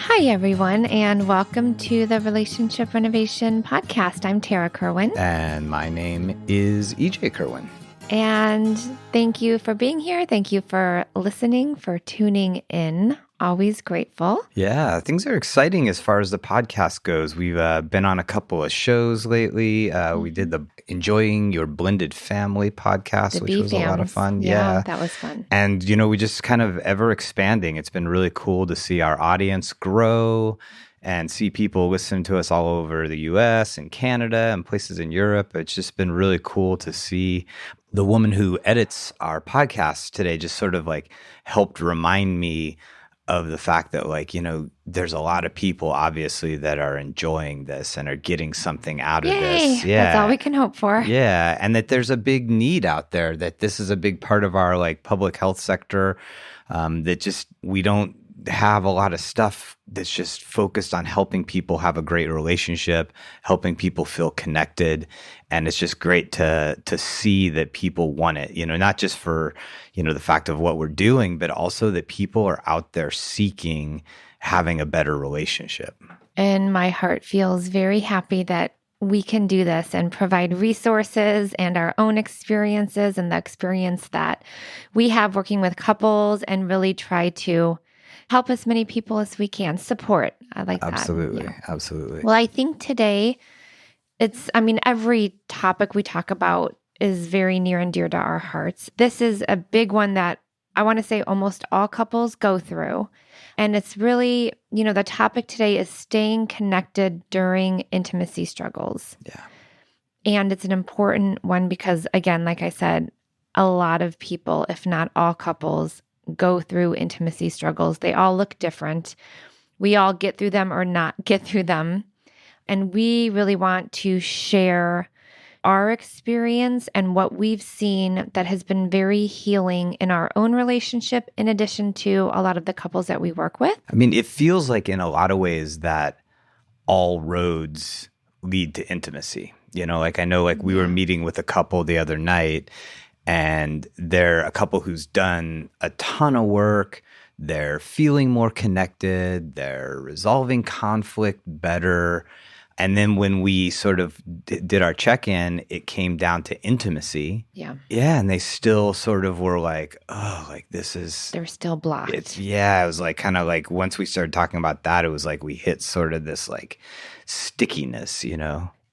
Hi, everyone, and welcome to the Relationship Renovation Podcast. I'm Tara Kerwin. And my name is EJ Kerwin. And thank you for being here. Thank you for listening, for tuning in. Always grateful. Yeah, things are exciting as far as the podcast goes. We've been on a couple of shows lately. We did the Enjoying Your Blended Family podcast, which was a lot of fun. Yeah, that was fun. And, we just kind of ever expanding. It's been really cool to see our audience grow and see people listen to us all over the US and Canada and places in Europe. It's just been really cool to see. The woman who edits our podcast today just sort of helped remind me of the fact that there's a lot of people obviously that are enjoying this and are getting something out of this. Yeah. That's all we can hope for. Yeah. And that there's a big need out there, that this is a big part of our public health sector, that just we don't have a lot of stuff that's just focused on helping people have a great relationship, helping people feel connected. And it's just great to see that people want it, not just for, the fact of what we're doing, but also that people are out there seeking having a better relationship. And my heart feels very happy that we can do this and provide resources and our own experiences and the experience that we have working with couples and really try to help as many people as we can. Support. I like that. Absolutely. Absolutely. Well, I think today every topic we talk about is very near and dear to our hearts. This is a big one that I want to say almost all couples go through. And it's really, the topic today is staying connected during intimacy struggles. Yeah. And it's an important one because, again, like I said, a lot of people, if not all couples, go through intimacy struggles. They all look different. We all get through them or not get through them. And we really want to share our experience and what we've seen that has been very healing in our own relationship, in addition to a lot of the couples that we work with. It feels like in a lot of ways that all roads lead to intimacy. I know we were meeting with a couple the other night, and they're a couple who's done a ton of work. They're feeling more connected. They're resolving conflict better. And then when we sort of did our check-in, it came down to intimacy. Yeah. Yeah, and they still sort of were this is... They're still blocked. It was once we started talking about that, it was we hit sort of this stickiness,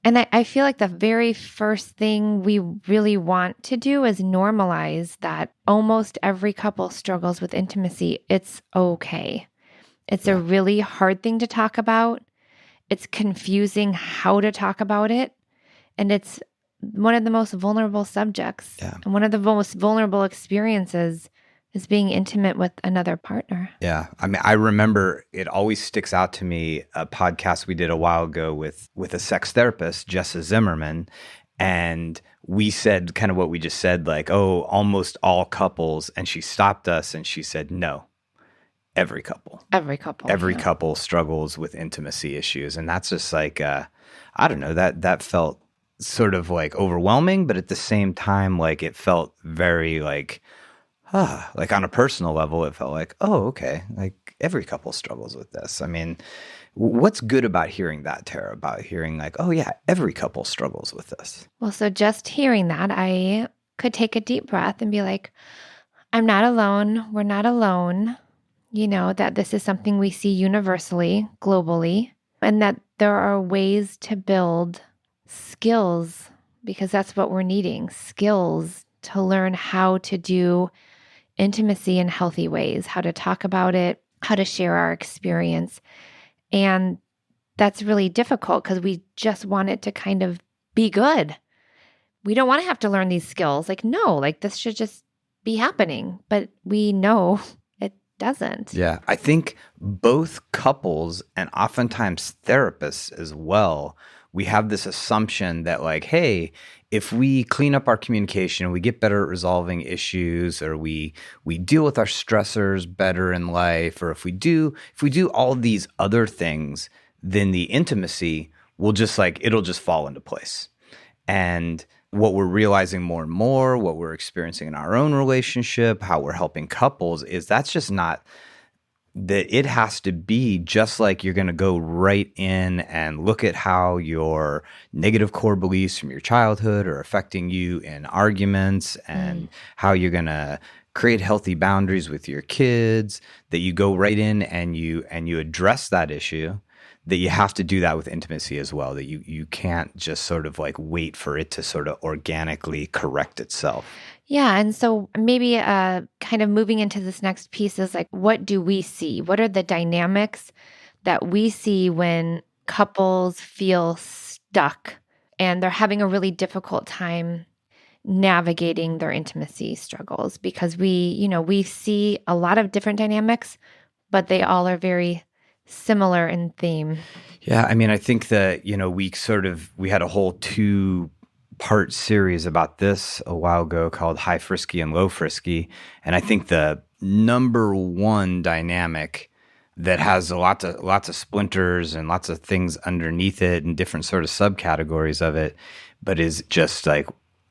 And I feel like the very first thing we really want to do is normalize that almost every couple struggles with intimacy. It's okay. It's a really hard thing to talk about. It's confusing how to talk about it. And it's one of the most vulnerable subjects. Yeah. And one of the most vulnerable experiences is being intimate with another partner. Yeah. I remember it always sticks out to me, a podcast we did a while ago with a sex therapist, Jessa Zimmerman. And we said kind of what we just said, almost all couples. And she stopped us and she said, no, every couple. Every couple. Every couple struggles with intimacy issues. And that's just I don't know, that felt sort of overwhelming, but at the same time, it felt very on a personal level, it felt oh, okay. Every couple struggles with this. What's good about hearing that, Tara? About hearing oh yeah, every couple struggles with this. Well, so just hearing that, I could take a deep breath and be I'm not alone. We're not alone. That this is something we see universally, globally, and that there are ways to build skills, because that's what we're needing, skills to learn how to do intimacy in healthy ways, how to talk about it, how to share our experience. And that's really difficult because we just want it to kind of be good. We don't want to have to learn these skills. No, this should just be happening. But we know it doesn't. Yeah. I think both couples and oftentimes therapists as well, we have this assumption that hey, if we clean up our communication, we get better at resolving issues, or we deal with our stressors better in life, or if we do all these other things, then the intimacy will just it'll just fall into place. And what we're realizing more and more, what we're experiencing in our own relationship, how we're helping couples, is that's just not that it has to be just like you're going to go right in and look at how your negative core beliefs from your childhood are affecting you in arguments and how you're going to create healthy boundaries with your kids, that you go right in and you address that issue, that you have to do that with intimacy as well, that you can't just sort of like wait for it to sort of organically correct itself. Yeah. And so maybe kind of moving into this next piece is like, what do we see? What are the dynamics that we see when couples feel stuck and they're having a really difficult time navigating their intimacy struggles? Because we see a lot of different dynamics, but they all are very similar in theme. Yeah, I mean, I think that, we had a whole 2-part series about this a while ago called High Frisky and Low Frisky. And I think the number one dynamic that has lots of splinters and lots of things underneath it and different sort of subcategories of it, but is just like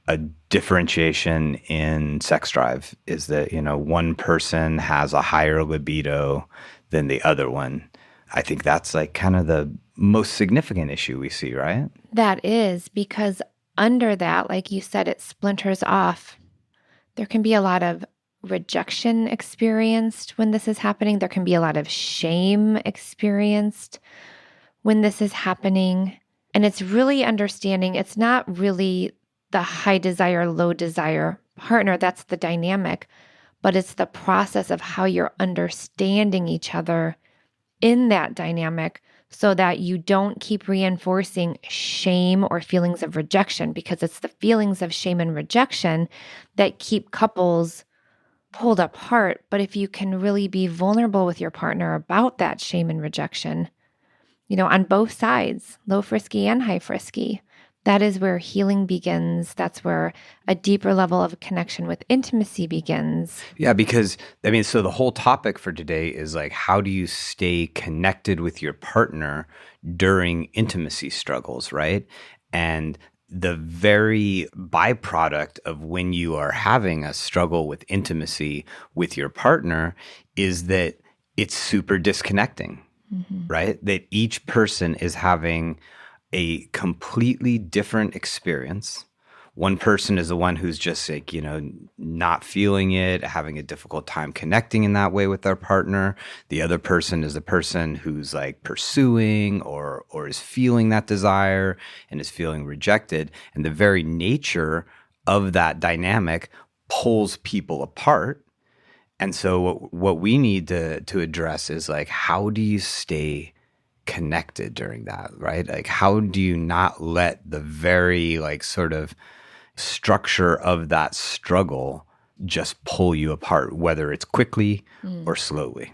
a differentiation in sex drive, is that, one person has a higher libido than the other one. I think that's like kind of the most significant issue we see, right? That is, because under that, like you said, it splinters off. There can be a lot of rejection experienced when this is happening. There can be a lot of shame experienced when this is happening. And it's really understanding it's not really the high desire, low desire partner. That's the dynamic, but it's the process of how you're understanding each other in that dynamic so that you don't keep reinforcing shame or feelings of rejection, because it's the feelings of shame and rejection that keep couples pulled apart. But if you can really be vulnerable with your partner about that shame and rejection, on both sides, low frisky and high frisky, that is where healing begins. That's where a deeper level of connection with intimacy begins. Yeah, because so the whole topic for today is like, how do you stay connected with your partner during intimacy struggles, right? And the very byproduct of when you are having a struggle with intimacy with your partner is that it's super disconnecting, right? That each person is having a completely different experience. One person is the one who's just like, not feeling it, having a difficult time connecting in that way with their partner. The other person is the person who's like pursuing or is feeling that desire and is feeling rejected. And the very nature of that dynamic pulls people apart. And so what we need to address is like, how do you stay connected during that, right? Like, how do you not let the very like sort of structure of that struggle just pull you apart, whether it's quickly or slowly?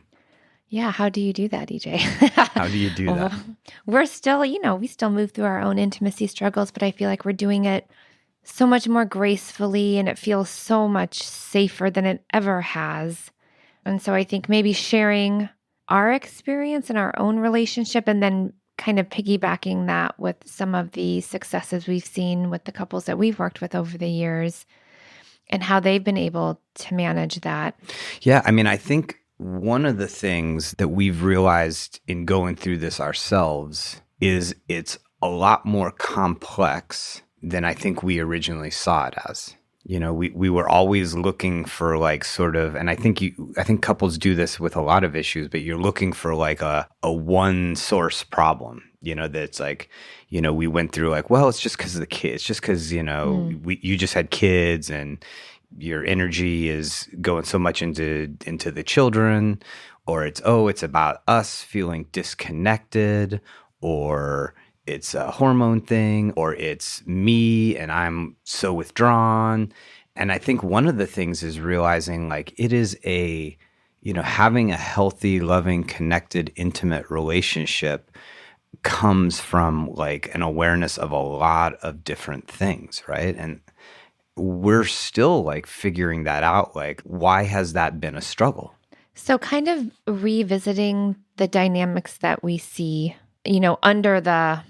Yeah. How do you do that, EJ? How do you do that? We're still, we still move through our own intimacy struggles, but I feel like we're doing it so much more gracefully and it feels so much safer than it ever has. And so I think maybe sharing our experience in our own relationship and then kind of piggybacking that with some of the successes we've seen with the couples that we've worked with over the years and how they've been able to manage that. Yeah, I think one of the things that we've realized in going through this ourselves is it's a lot more complex than I think we originally saw it as. We were always looking for like sort of, and I think couples do this with a lot of issues, but you're looking for like a one source problem, that's like, we went through like, well, it's just because of the kids, it's just because, you just had kids and your energy is going so much into the children, or it's about us feeling disconnected, or it's a hormone thing, or it's me and I'm so withdrawn. And I think one of the things is realizing like it is having a healthy, loving, connected, intimate relationship comes from like an awareness of a lot of different things, right? And we're still like figuring that out. Like, why has that been a struggle? So kind of revisiting the dynamics that we see, under the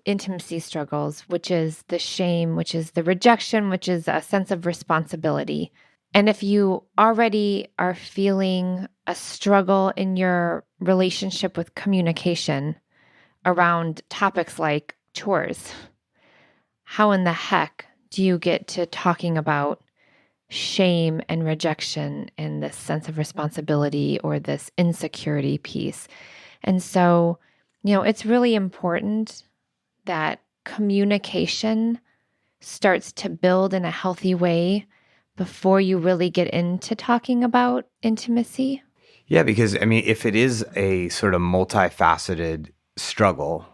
intimacy struggles, which is the shame, which is the rejection, which is a sense of responsibility. And if you already are feeling a struggle in your relationship with communication around topics like chores, how in the heck do you get to talking about shame and rejection and this sense of responsibility or this insecurity piece? And so, it's really important that communication starts to build in a healthy way before you really get into talking about intimacy. Yeah, because I mean, if it is a sort of multifaceted struggle,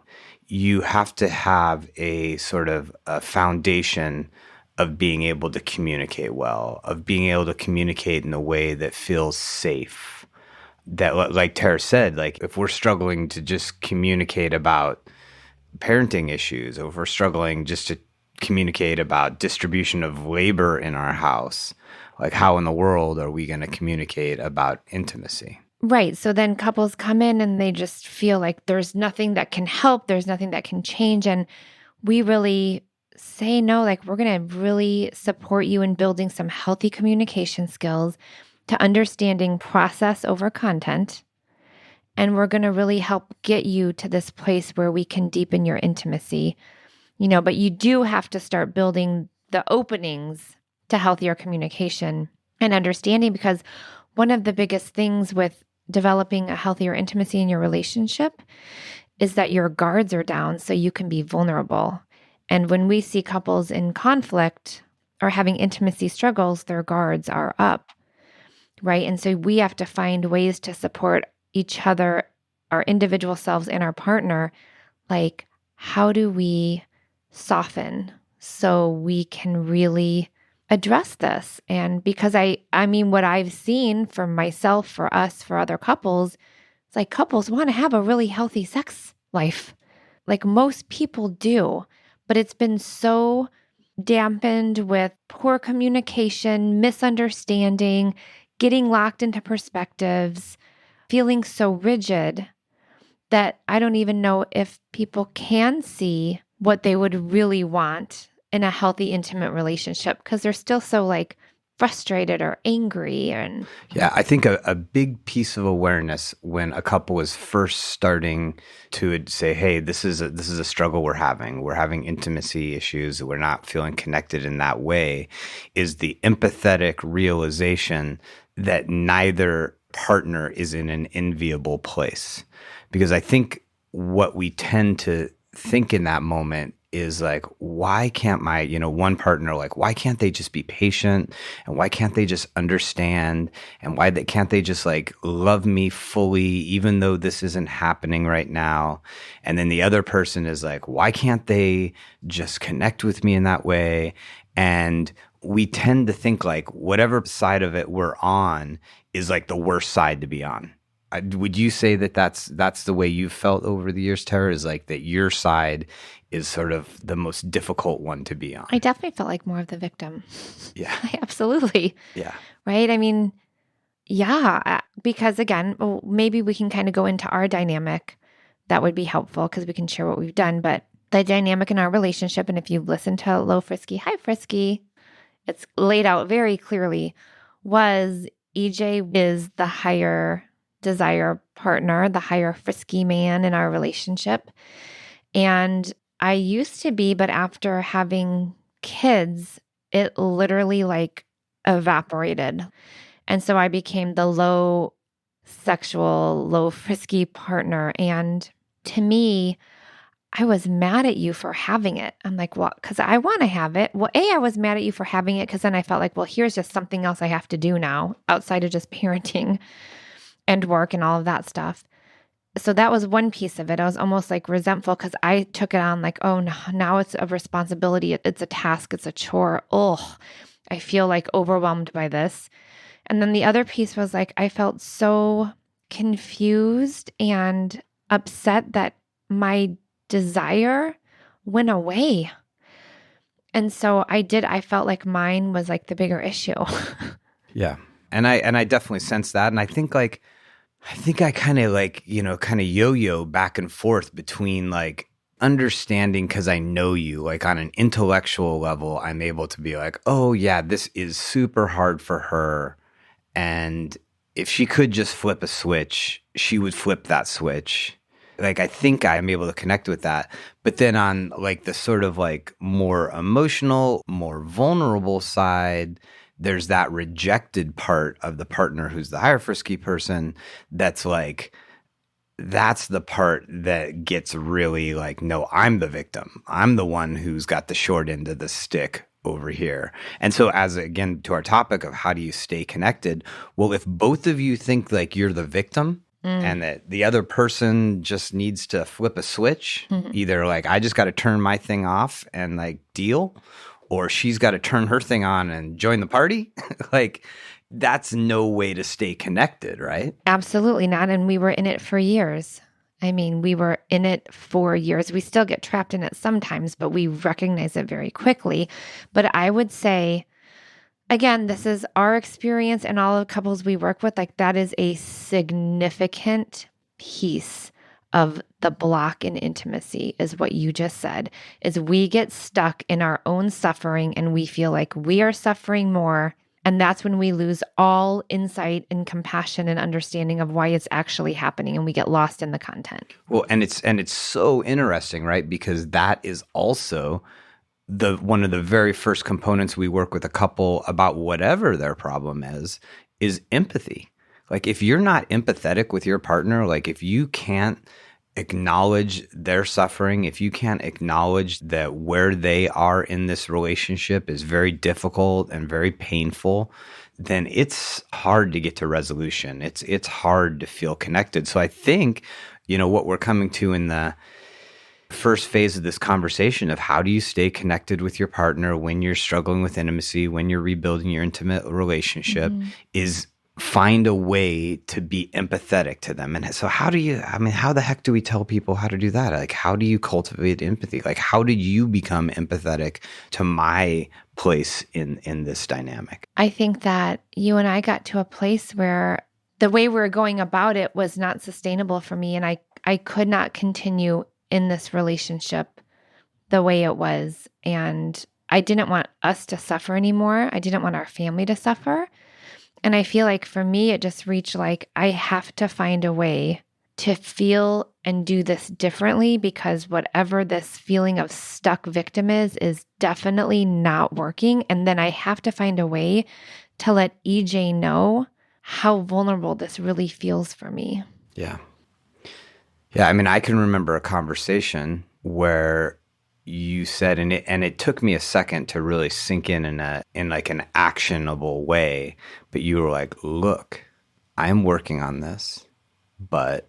you have to have a sort of a foundation of being able to communicate well, of being able to communicate in a way that feels safe. That, like Tara said, like if we're struggling to just communicate about parenting issues, or if we're struggling just to communicate about distribution of labor in our house, like how in the world are we going to communicate about intimacy? Right. So then couples come in and they just feel like there's nothing that can help, there's nothing that can change. And we really say, no, like we're going to really support you in building some healthy communication skills, to understanding process over content. And we're going to really help get you to this place where we can deepen your intimacy. But you do have to start building the openings to healthier communication and understanding, because one of the biggest things with developing a healthier intimacy in your relationship is that your guards are down so you can be vulnerable. And when we see couples in conflict or having intimacy struggles, their guards are up, right? And so we have to find ways to support each other, our individual selves and our partner. Like, how do we soften so we can really address this? And because I mean, what I've seen for myself, for us, for other couples, it's like couples want to have a really healthy sex life. Like most people do, but it's been so dampened with poor communication, misunderstanding, getting locked into perspectives, feeling so rigid that I don't even know if people can see what they would really want in a healthy, intimate relationship, because they're still so like frustrated or angry. And Yeah, I think a big piece of awareness when a couple is first starting to say, "Hey, this is a struggle we're having. We're having intimacy issues. We're not feeling connected in that way," is the empathetic realization that neither partner is in an enviable place. Because I think what we tend to think in that moment is like, why can't my, one partner, like, why can't they just be patient? And why can't they just understand? And can't they just like love me fully, even though this isn't happening right now? And then the other person is like, why can't they just connect with me in that way? And we tend to think like whatever side of it we're on is like the worst side to be on. Would you say that that's the way you've felt over the years, Tara, is like that your side is sort of the most difficult one to be on? I definitely felt like more of the victim. Yeah. Absolutely. Yeah. Right. I mean, yeah, because again, maybe we can kind of go into our dynamic. That would be helpful because we can share what we've done. But the dynamic in our relationship, and if you've listened to Low Frisky, High Frisky, it's laid out very clearly, was EJ is the higher desire partner, the higher frisky man in our relationship. And I used to be, but after having kids, it literally like evaporated. And so I became the low sexual, low frisky partner. And to me, I was mad at you for having it. I'm like, well, because I want to have it. Well, I was mad at you for having it because then I felt like, well, here's just something else I have to do now outside of just parenting and work and all of that stuff. So that was one piece of it. I was almost like resentful because I took it on like, oh, no, now it's a responsibility. It's a task. It's a chore. Oh, I feel like overwhelmed by this. And then the other piece was like, I felt so confused and upset that my desire went away. And so I felt like mine was like the bigger issue. Yeah. And I definitely sense that. And I think I kind of like, kind of yo-yo back and forth between like, understanding because I know you, like on an intellectual level, I'm able to be like, oh, yeah, this is super hard for her. And if she could just flip a switch, she would flip that switch. Like, I think I'm able to connect with that. But then on like the sort of like more emotional, more vulnerable side, there's that rejected part of the partner who's the higher frisky person that's like, that's the part that gets really like, no, I'm the victim. I'm the one who's got the short end of the stick over here. And so, as again, to our topic of how do you stay connected? Well, if both of you think like you're the victim Mm. and that the other person just needs to flip a switch, either like, I just got to turn my thing off and like deal, or she's got to turn her thing on and join the party, like, that's no way to stay connected, right? Absolutely not. And we were in it for years. I mean, we were in it for years. We still get trapped in it sometimes, but we recognize it very quickly. But I would say, again, this is our experience and all the couples we work with. Like, that is a significant piece of the block in intimacy, is what you just said, is we get stuck in our own suffering and we feel like we are suffering more. And that's when we lose all insight and compassion and understanding of why it's actually happening, and we get lost in the content. Well, and it's so interesting, right? Because that is also the one of the very first components we work with a couple about whatever their problem is empathy. Like, if you're not empathetic with your partner, like if you can't acknowledge their suffering, if you can't acknowledge that where they are in this relationship is very difficult and very painful, then it's hard to get to resolution. It's hard to feel connected. So I think, what we're coming to in the first phase of this conversation of how do you stay connected with your partner when you're struggling with intimacy, when you're rebuilding your intimate relationship, is find a way to be empathetic to them. And so how the heck do we tell people how to do that? Like, how do you cultivate empathy? Like, how did you become empathetic to my place in this dynamic? I think that you and I got to a place where the way we were going about it was not sustainable for me. And I could not continue in this relationship the way it was. And I didn't want us to suffer anymore. I didn't want our family to suffer. And I feel like for me, it just reached like, I have to find a way to feel and do this differently, because whatever this feeling of stuck victim is definitely not working. And then I have to find a way to let EJ know how vulnerable this really feels for me. Yeah. Yeah. I mean, I can remember a conversation where you said, and it took me a second to really sink in like an actionable way, but you were like, look, I'm working on this, but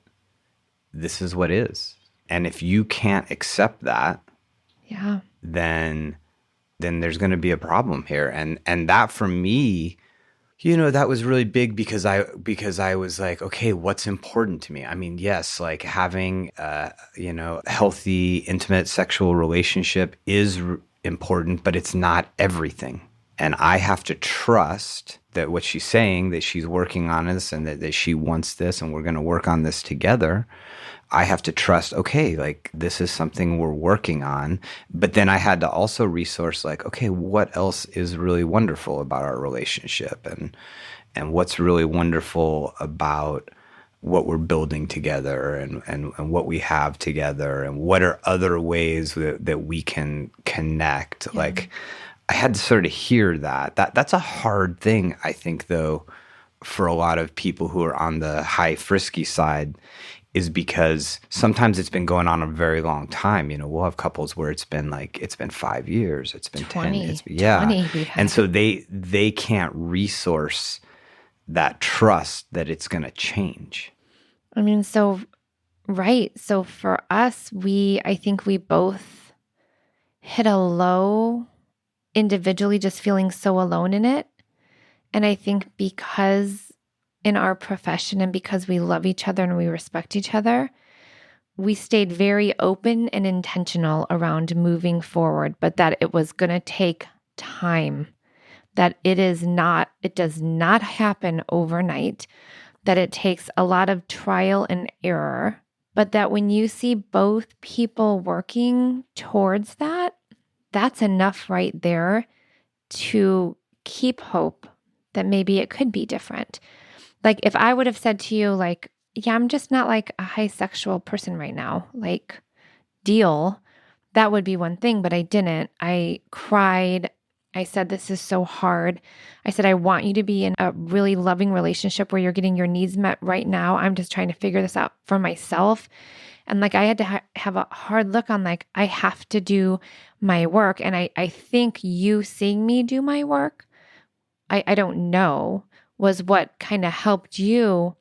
this is what is. And if you can't accept that, yeah, then there's going to be a problem here. And that for me, that was really big because I was like, okay, what's important to me? I mean, yes, like having healthy, intimate sexual relationship is important, but it's not everything. And I have to trust that what she's saying, that she's working on this and that she wants this and we're going to work on this together. I have to trust, okay, like this is something we're working on. But then I had to also resource like, okay, what else is really wonderful about our relationship and what's really wonderful about what we're building together and what we have together and what are other ways that we can connect. Yeah. Like I had to sort of hear that's a hard thing, I think, though, for a lot of people who are on the high frisky side, is because sometimes it's been going on a very long time. We'll have couples where it's been 5 years, it's been 20, 10, yeah. 20 and so they can't resource that trust that it's going to change. I mean, so, right. So for us, I think we both hit a low individually, just feeling so alone in it. And I think because in our profession and because we love each other and we respect each other, we stayed very open and intentional around moving forward, but that it was going to take time, that it does not happen overnight, that it takes a lot of trial and error But that when you see both people working towards that, that's enough right there to keep hope that maybe it could be different. Like if I would have said to you, like, yeah, I'm just not like a high sexual person right now, like, deal, that would be one thing, but I didn't. I cried. I said, this is so hard. I said, I want you to be in a really loving relationship where you're getting your needs met right now. I'm just trying to figure this out for myself. And like, I had to have a hard look on, like, I have to do my work. And I think you seeing me do my work, I don't know, was what kind of helped you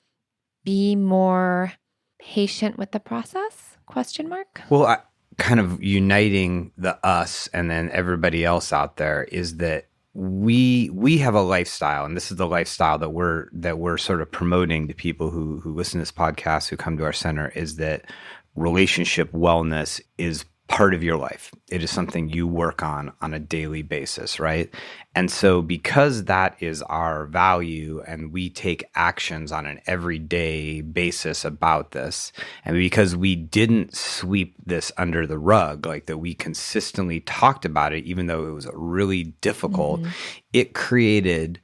be more patient with the process? Question mark. Well, kind of uniting the us and then everybody else out there is that we have a lifestyle, and this is the lifestyle that we're sort of promoting to people who listen to this podcast, who come to our center, is that relationship wellness is part of your life. It is something you work on a daily basis, right? And so because that is our value and we take actions on an everyday basis about this, and because we didn't sweep this under the rug, like that we consistently talked about it, even though it was really difficult, it created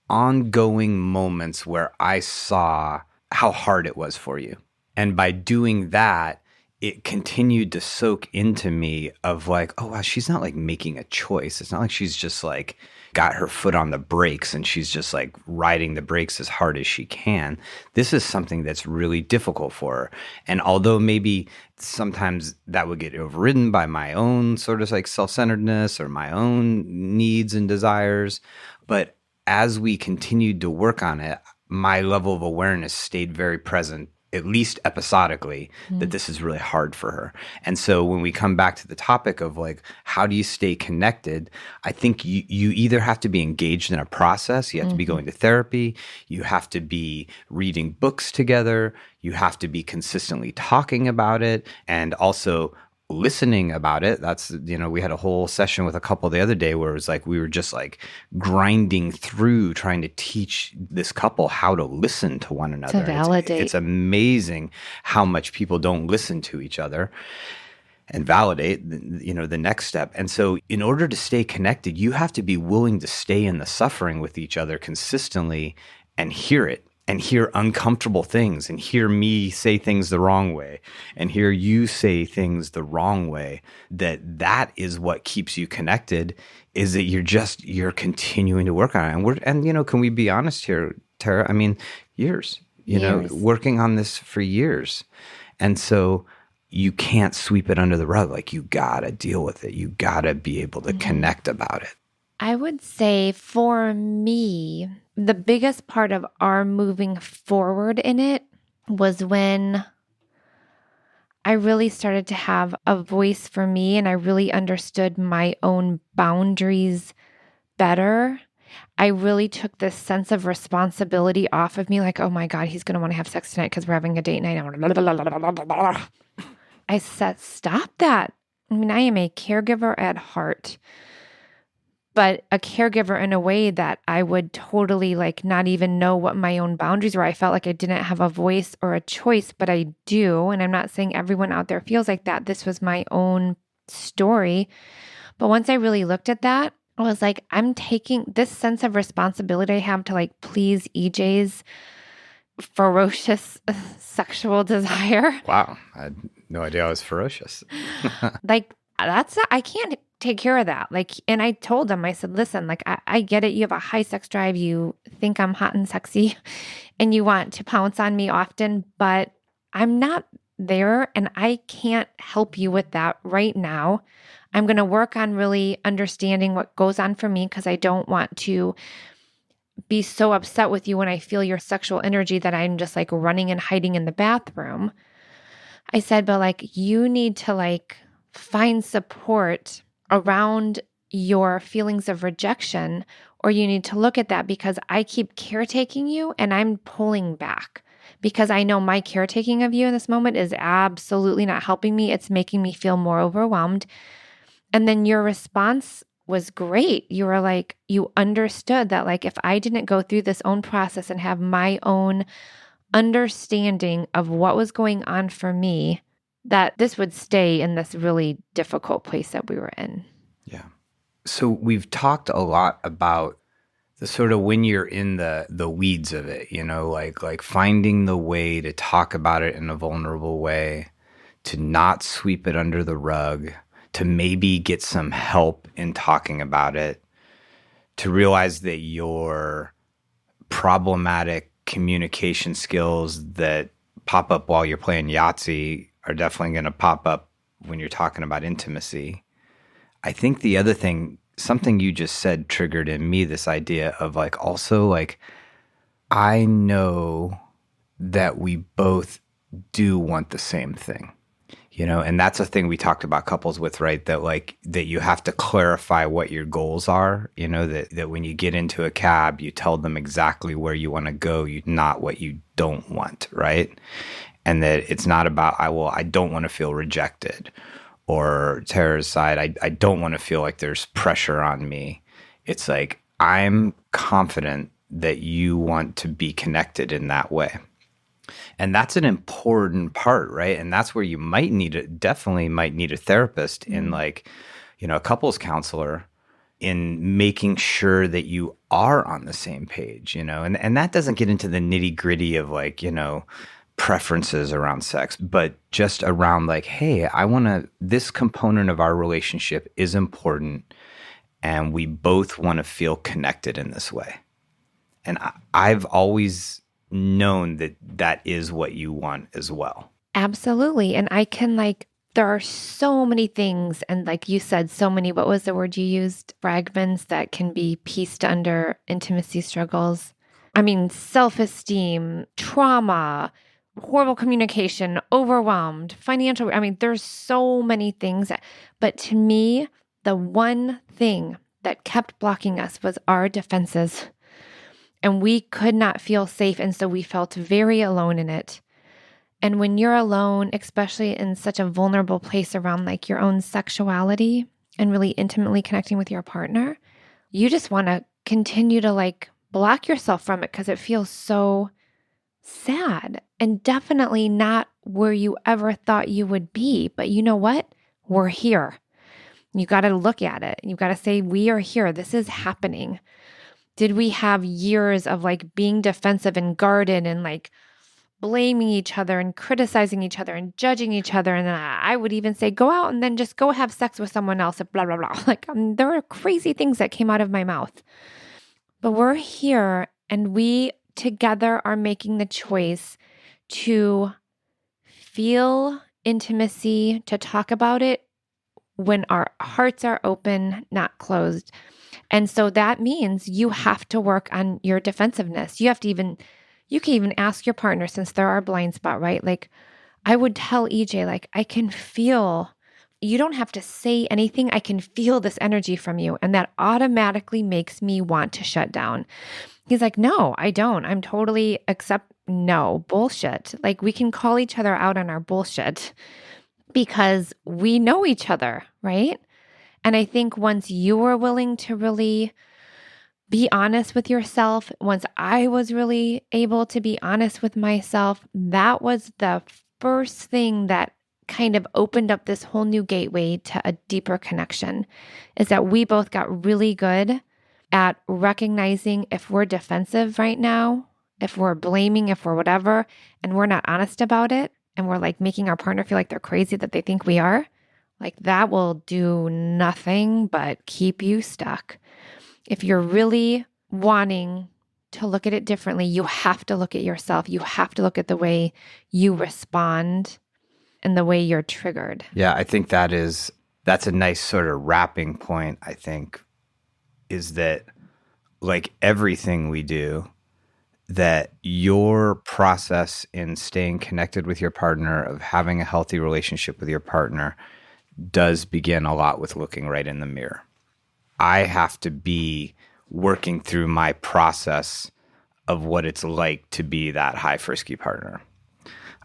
ongoing moments where I saw how hard it was for you. And by doing that, it continued to soak into me of like, oh, wow, she's not like making a choice. It's not like she's just like got her foot on the brakes and she's just like riding the brakes as hard as she can. This is something that's really difficult for her. And although maybe sometimes that would get overridden by my own sort of like self-centeredness or my own needs and desires, but as we continued to work on it, my level of awareness stayed very present, at least episodically, that this is really hard for her. And so when we come back to the topic of like, how do you stay connected? I think you either have to be engaged in a process, you have to be going to therapy, you have to be reading books together, you have to be consistently talking about it, and also listening about it. That's, we had a whole session with a couple the other day where it was like we were just like grinding through trying to teach this couple how to listen to one another. To validate. It's amazing how much people don't listen to each other and validate, the next step. And so in order to stay connected, you have to be willing to stay in the suffering with each other consistently and hear it. And hear uncomfortable things, and hear me say things the wrong way, and hear you say things the wrong way. That is what keeps you connected, is that you're continuing to work on it. And can we be honest here, Tara? I mean, years. Working on this for years. And so you can't sweep it under the rug. Like, you gotta deal with it. You gotta be able to connect about it. I would say for me, the biggest part of our moving forward in it was when I really started to have a voice for me and I really understood my own boundaries better. I really took this sense of responsibility off of me, like, oh my God, he's going to want to have sex tonight because we're having a date night. I said, stop that. I mean, I am a caregiver at heart, but a caregiver in a way that I would totally like not even know what my own boundaries were. I felt like I didn't have a voice or a choice, but I do. And I'm not saying everyone out there feels like that. This was my own story. But once I really looked at that, I was like, I'm taking this sense of responsibility I have to like please EJ's ferocious sexual desire. Wow. I had no idea I was ferocious. Like, I can't take care of that. Like, and I told him, I said, listen, like, I get it. You have a high sex drive. You think I'm hot and sexy and you want to pounce on me often, but I'm not there and I can't help you with that right now. I'm going to work on really understanding what goes on for me because I don't want to be so upset with you when I feel your sexual energy that I'm just like running and hiding in the bathroom. I said, but like, you need to like find support around your feelings of rejection, or you need to look at that because I keep caretaking you and I'm pulling back because I know my caretaking of you in this moment is absolutely not helping me. It's making me feel more overwhelmed. And then your response was great. You were like, you understood that like if I didn't go through this own process and have my own understanding of what was going on for me, that this would stay in this really difficult place that we were in. Yeah. So we've talked a lot about the sort of when you're in the weeds of it, like finding the way to talk about it in a vulnerable way, to not sweep it under the rug, to maybe get some help in talking about it, to realize that your problematic communication skills that pop up while you're playing Yahtzee are definitely going to pop up when you're talking about intimacy. I think the other thing, something you just said triggered in me this idea of like, also like, I know that we both do want the same thing. And that's a thing we talked about couples with, right? That like that you have to clarify what your goals are, that when you get into a cab, you tell them exactly where you want to go, not what you don't want, right? And that it's not about, I don't want to feel rejected, or Tara's side, I don't want to feel like there's pressure on me. It's like, I'm confident that you want to be connected in that way. And that's an important part, right? And that's where you definitely might need a therapist in like, a couples counselor, in making sure that you are on the same page, and that doesn't get into the nitty gritty of like, preferences around sex, but just around like, hey, this component of our relationship is important and we both want to feel connected in this way. And I've always known that is what you want as well. Absolutely. And I can there are so many things. And like you said, so many, what was the word you used? Fragments that can be pieced under intimacy struggles. I mean, self-esteem, trauma, horrible communication, overwhelmed, financial. I mean, there's so many things. But to me, the one thing that kept blocking us was our defenses. And we could not feel safe. And so we felt very alone in it. And when you're alone, especially in such a vulnerable place around like your own sexuality and really intimately connecting with your partner, you just want to continue to like block yourself from it because it feels so sad and definitely not where you ever thought you would be. But you know what? We're here. You got to look at it. You got to say, we are here. This is happening. Did we have years of like being defensive and guarded and like blaming each other and criticizing each other and judging each other? And then I would even say, go out and then just go have sex with someone else, blah, blah, blah. Like there were crazy things that came out of my mouth. But we're here and we together are making the choice to feel intimacy, to talk about it when our hearts are open, not closed. And so that means you have to work on your defensiveness. You can even ask your partner, since they're our blind spot, right? Like I would tell EJ, like, I can feel, you don't have to say anything. I can feel this energy from you. And that automatically makes me want to shut down. He's like, no, I don't. I'm totally no, bullshit. Like we can call each other out on our bullshit because we know each other, right? And I think once you were willing to really be honest with yourself, once I was really able to be honest with myself, that was the first thing that kind of opened up this whole new gateway to a deeper connection, is that we both got really good at recognizing if we're defensive right now, if we're blaming, if we're whatever, and we're not honest about it, and we're like making our partner feel like they're crazy that they think we are, like that will do nothing but keep you stuck. If you're really wanting to look at it differently, you have to look at yourself. You have to look at the way you respond and the way you're triggered. Yeah, I think that's a nice sort of wrapping point, I think, is that like everything we do, that your process in staying connected with your partner, of having a healthy relationship with your partner, does begin a lot with looking right in the mirror. I have to be working through my process of what it's like to be that high frisky partner.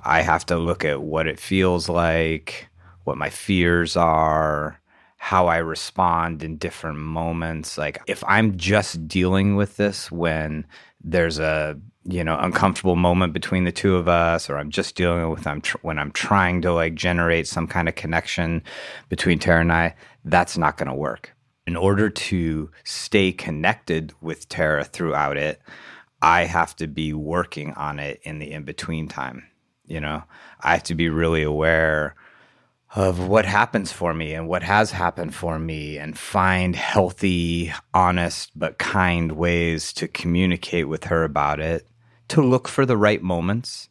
I have to look at what it feels like, what my fears are, how I respond in different moments. Like if I'm just dealing with this when there's a, uncomfortable moment between the two of us, or I'm just dealing with when I'm trying to like generate some kind of connection between Tara and I, that's not going to work. In order to stay connected with Tara throughout it, I have to be working on it in the in-between time. I have to be really aware of what happens for me and what has happened for me, and find healthy, honest, but kind ways to communicate with her about it, to look for the right moments,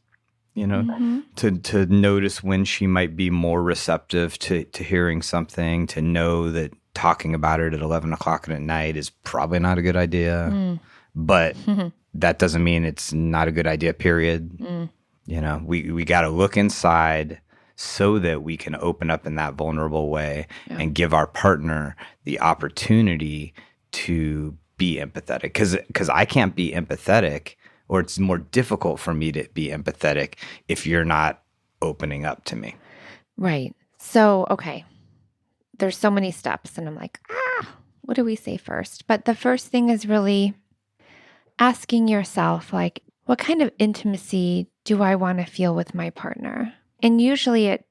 to notice when she might be more receptive to hearing something, to know that talking about it at 11 o'clock at night is probably not a good idea. But that doesn't mean it's not a good idea, period. We got to look inside so that we can open up in that vulnerable way and give our partner the opportunity to be empathetic. Because I can't be empathetic, or it's more difficult for me to be empathetic if you're not opening up to me. Right. So, okay. There's so many steps, and I'm like, what do we say first? But the first thing is really asking yourself, like, what kind of intimacy do I want to feel with my partner? And usually it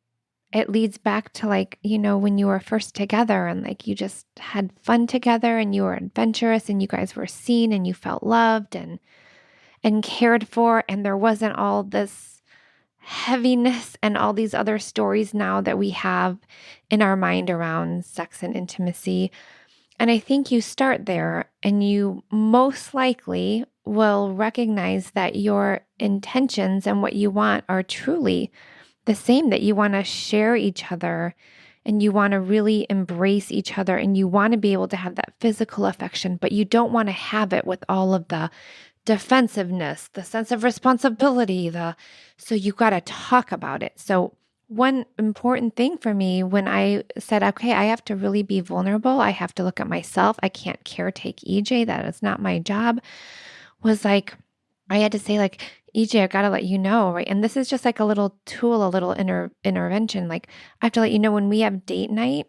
leads back to like, when you were first together and like you just had fun together and you were adventurous and you guys were seen and you felt loved and cared for, and there wasn't all this heaviness and all these other stories now that we have in our mind around sex and intimacy. And I think you start there, and you most likely will recognize that your intentions and what you want are truly the same, that you want to share each other and you want to really embrace each other and you want to be able to have that physical affection, but you don't want to have it with all of the defensiveness, the sense of responsibility, so you got to talk about it. So one important thing for me when I said, okay, I have to really be vulnerable, I have to look at myself, I can't caretake EJ, that is not my job, was like, I had to say like, EJ, I got to let you know, right? And this is just like a little tool, a little intervention. Like, I have to let you know when we have date night,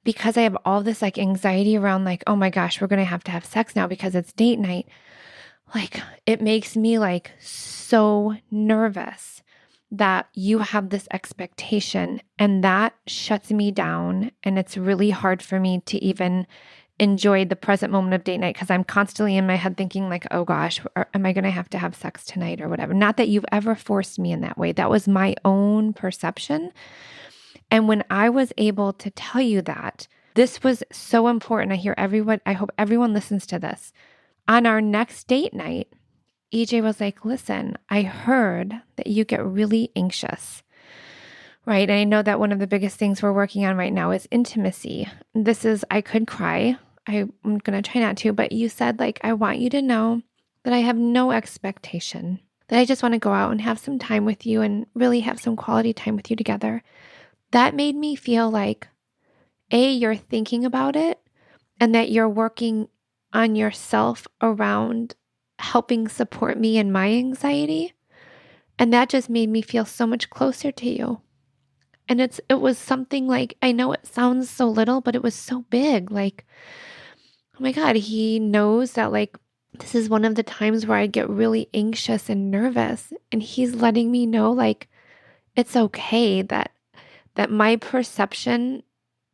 because I have all this like anxiety around like, oh my gosh, we're going to have sex now because it's date night. Like, it makes me like so nervous that you have this expectation, and that shuts me down. And it's really hard for me to even enjoy the present moment of date night, because I'm constantly in my head thinking like, oh gosh, am I going to have sex tonight or whatever? Not that you've ever forced me in that way. That was my own perception. And when I was able to tell you that, this was so important. I hope everyone listens to this. On our next date night, EJ was like, listen, I heard that you get really anxious, right? And I know that one of the biggest things we're working on right now is intimacy. I could cry. I'm going to try not to, but you said like, I want you to know that I have no expectation, that I just want to go out and have some time with you and really have some quality time with you together. That made me feel like, A, you're thinking about it, and that you're working on yourself around helping support me in my anxiety. And that just made me feel so much closer to you. And it was something like, I know it sounds so little, but it was so big. Like, oh my God, he knows that like, this is one of the times where I get really anxious and nervous. And he's letting me know like, it's okay that my perception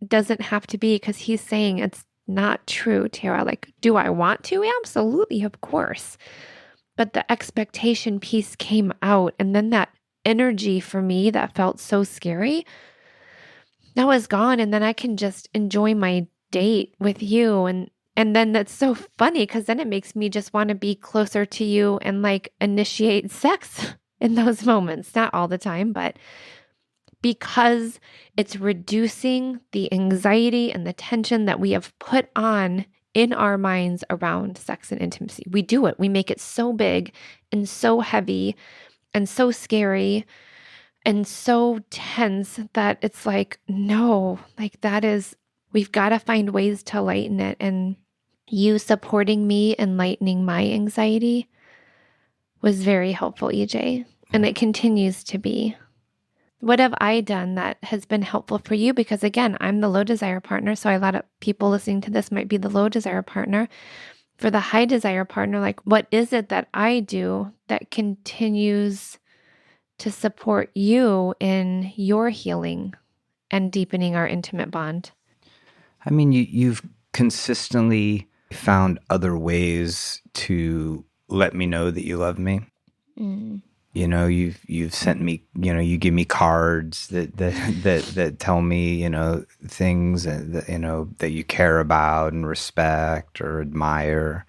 doesn't have to be, because he's saying it's not true, Tara. Like, do I want to? Absolutely, of course. But the expectation piece came out. And then that energy for me that felt so scary, that was gone. And then I can just enjoy my date with you. And then that's so funny, because then it makes me just want to be closer to you and like initiate sex in those moments. Not all the time, but because it's reducing the anxiety and the tension that we have put on in our minds around sex and intimacy. We do it. We make it so big and so heavy and so scary and so tense that it's like, no, like we've got to find ways to lighten it. And you supporting me and lightening my anxiety was very helpful, EJ. And it continues to be. What have I done that has been helpful for you? Because again, I'm the low desire partner. So a lot of people listening to this might be the low desire partner. For the high desire partner, like, what is it that I do that continues to support you in your healing and deepening our intimate bond? I mean, you've consistently found other ways to let me know that you love me. Mm. You know, you've sent me, you know, you give me cards that tell me, you know, things that, you know, that you care about and respect or admire.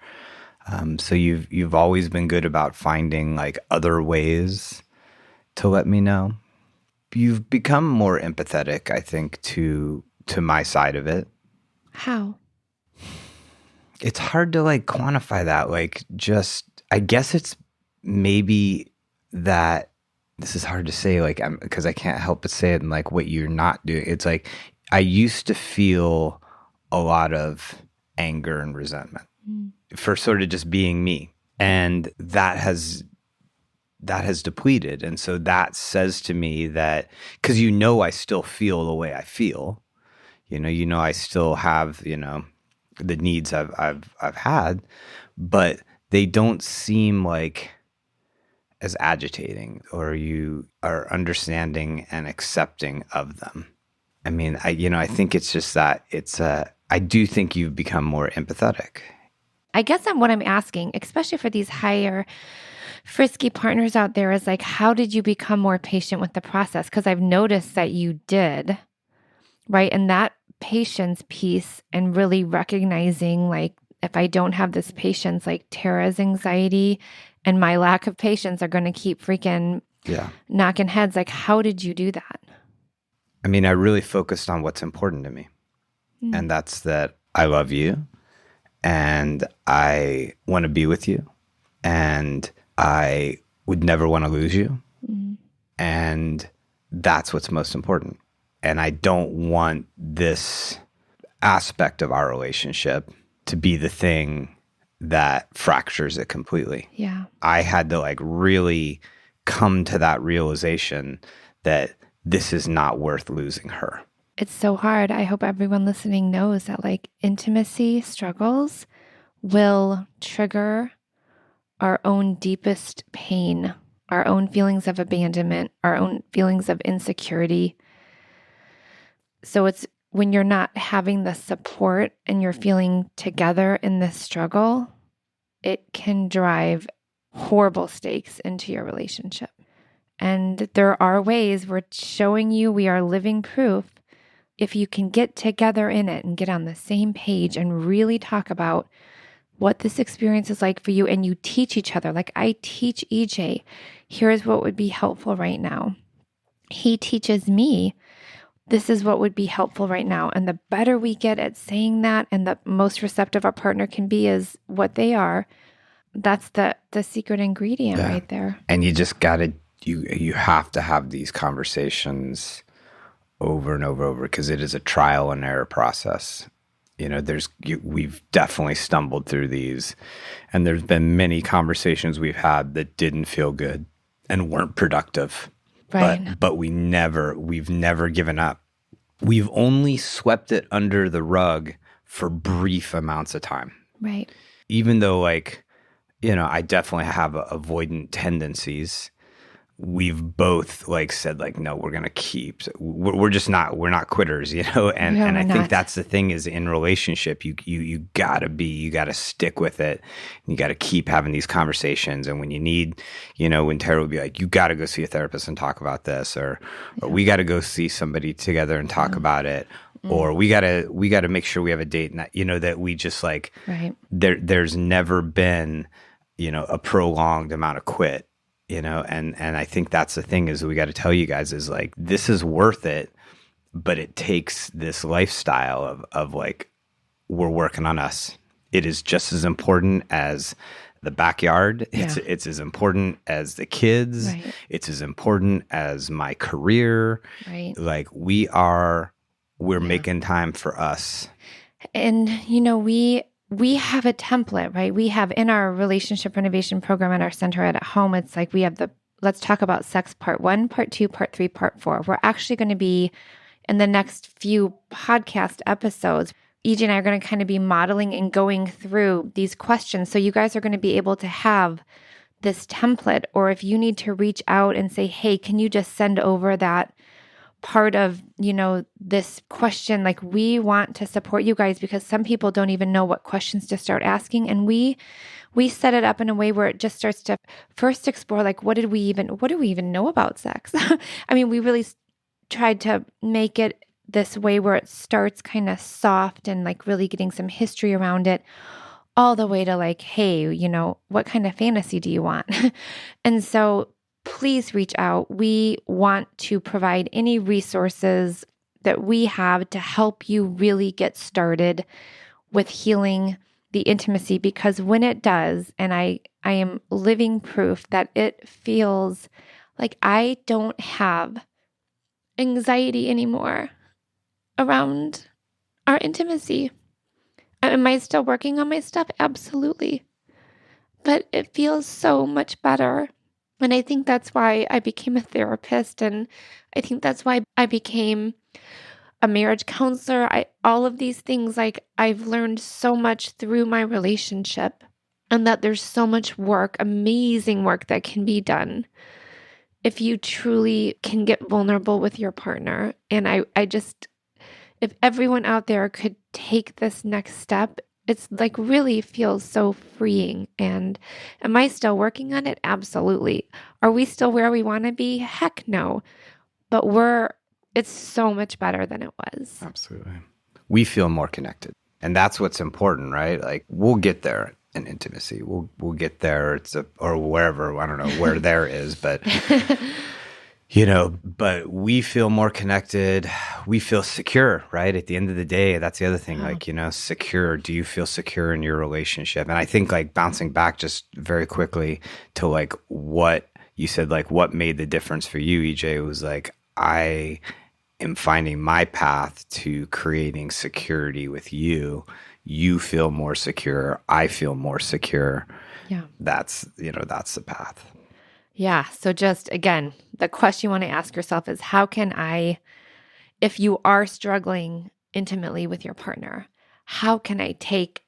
So you've always been good about finding like other ways to let me know. You've become more empathetic, I think, to my side of it. How? It's hard to like quantify that. Like, just, I guess it's maybe that this is hard to say, like, because I can't help but say it in like what you're not doing. It's like I used to feel a lot of anger and resentment for sort of just being me. And that has depleted. And so that says to me that, because you know I still feel the way I feel, you know I still have, you know, the needs I've had, but they don't seem like as agitating, or you are understanding and accepting of them. I mean, I think it's just that I do think you've become more empathetic. I guess what I'm asking, especially for these higher frisky partners out there, is like, how did you become more patient with the process? Because I've noticed that you did, right? And that patience piece, and really recognizing, like, if I don't have this patience, like Tara's anxiety and my lack of patience are going to keep freaking knocking heads. Like, how did you do that? I mean, I really focused on what's important to me. And that's that I love you, and I want to be with you, and I would never want to lose you. And that's what's most important. And I don't want this aspect of our relationship to be the thing that fractures it completely. Yeah. I had to like really come to that realization that this is not worth losing her. It's so hard. I hope everyone listening knows that, like, intimacy struggles will trigger our own deepest pain, our own feelings of abandonment, our own feelings of insecurity. So it's when you're not having the support and you're feeling together in this struggle, it can drive horrible stakes into your relationship. And there are ways we're showing you, we are living proof. If you can get together in it and get on the same page and really talk about what this experience is like for you, and you teach each other, like I teach EJ, here's what would be helpful right now. He teaches me, this is what would be helpful right now. And the better we get at saying that, and the most receptive our partner can be is what they are, that's the secret ingredient right there. And you just gotta, you have to have these conversations over and over and over, because it is a trial and error process. You know, we've definitely stumbled through these, and there's been many conversations we've had that didn't feel good and weren't productive. Right. But we've never given up. We've only swept it under the rug for brief amounts of time. Right. Even though, like, you know, I definitely have avoidant tendencies. We've both like said, like, no, we're gonna keep. We're just not. We're not quitters, you know. And No, and I we're think not. that's the thing, is in relationship, you gotta stick with it. You gotta keep having these conversations. And when you need, you know, when Tara would be like, you gotta go see a therapist and talk about this, or we gotta go see somebody together and talk about it, or we gotta make sure we have a date night. You know, that we just like, Right. There's never been, you know, a prolonged amount of quit. You know, and I think that's the thing, is we got to tell you guys, is like, this is worth it, but it takes this lifestyle of like, we're working on us. It is just as important as the backyard. It's as important as the kids. Right. It's as important as my career. Right. Like, we're making time for us. And, you know, we have a template, right? We have in our relationship renovation program at our center at home, it's like we have let's talk about sex part 1, part 2, part 3, part 4. We're actually going to be, in the next few podcast episodes, EJ and I are going to kind of be modeling and going through these questions. So you guys are going to be able to have this template, or if you need to reach out and say, hey, can you just send over that part of, this question? Like, we want to support you guys because some people don't even know what questions to start asking. And we set it up in a way where it just starts to first explore, like, what do we even know about sex? I mean, we really tried to make it this way where it starts kind of soft and like really getting some history around it, all the way to like, hey, what kind of fantasy do you want? And so please reach out. We want to provide any resources that we have to help you really get started with healing the intimacy, because when it does, and I am living proof that it feels like I don't have anxiety anymore around our intimacy. Am I still working on my stuff? Absolutely. But it feels so much better. And I think that's why I became a therapist. And I think that's why I became a marriage counselor. All of these things, like, I've learned so much through my relationship, and that there's so much work, amazing work that can be done if you truly can get vulnerable with your partner. And I just, if everyone out there could take this next step, it's like really feels so freeing. And am I still working on it? Absolutely. Are we still where we want to be? Heck no. But it's so much better than it was. Absolutely. We feel more connected. And that's what's important, right? Like, we'll get there in intimacy. We'll get there. Or wherever, I don't know where there is, but but we feel more connected. We feel secure, right? At the end of the day, that's the other thing, secure. Do you feel secure in your relationship? And I think, like, bouncing back just very quickly to like what you said, like what made the difference for you, EJ, was like, I am finding my path to creating security with you. You feel more secure. I feel more secure. Yeah. That's the path. Yeah. So just, again, the question you want to ask yourself is, how can I, if you are struggling intimately with your partner, how can I take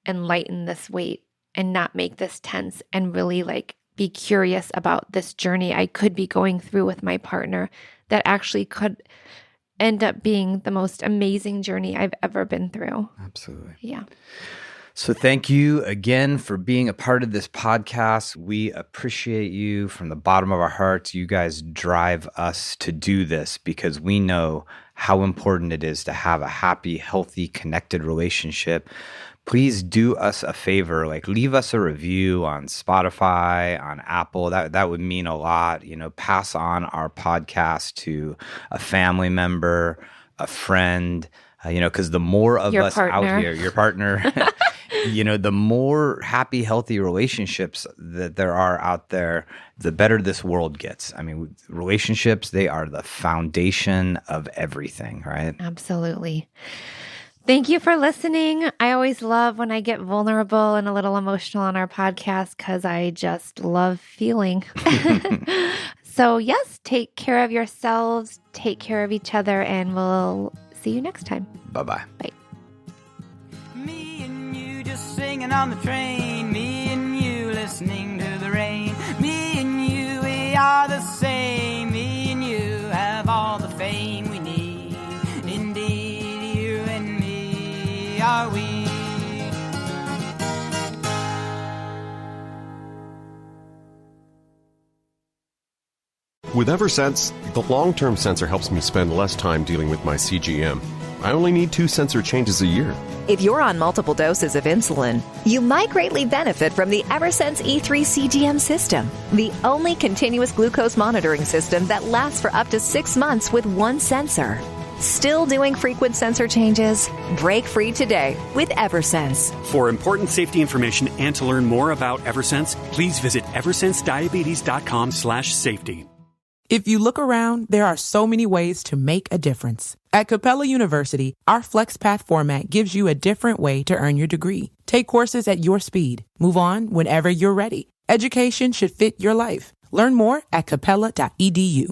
and lighten this weight and not make this tense, and really like be curious about this journey I could be going through with my partner that actually could end up being the most amazing journey I've ever been through. Absolutely. Yeah. So thank you again for being a part of this podcast. We appreciate you from the bottom of our hearts. You guys drive us to do this because we know how important it is to have a happy, healthy, connected relationship. Please do us a favor, like leave us a review on Spotify, on Apple. That would mean a lot. Pass on our podcast to a family member, a friend, because the more of Your us partner. out here, your partner, the more happy, healthy relationships that there are out there, the better this world gets. I mean, relationships, they are the foundation of everything, right? Absolutely. Thank you for listening. I always love when I get vulnerable and a little emotional on our podcast because I just love feeling. So yes, take care of yourselves, take care of each other, and we'll see you next time. Bye-bye. Bye. Me and you just singing on the train. Me and you listening to the rain. Me and you, we are the same. Me and you have all the fame we need. Indeed, you and me are we. With Eversense, the long-term sensor helps me spend less time dealing with my CGM. I only need 2 sensor changes a year. If you're on multiple doses of insulin, you might greatly benefit from the Eversense E3 CGM system, the only continuous glucose monitoring system that lasts for up to 6 months with one sensor. Still doing frequent sensor changes? Break free today with Eversense. For important safety information and to learn more about Eversense, please visit eversensediabetes.com/safety. If you look around, there are so many ways to make a difference. At Capella University, our FlexPath format gives you a different way to earn your degree. Take courses at your speed. Move on whenever you're ready. Education should fit your life. Learn more at capella.edu.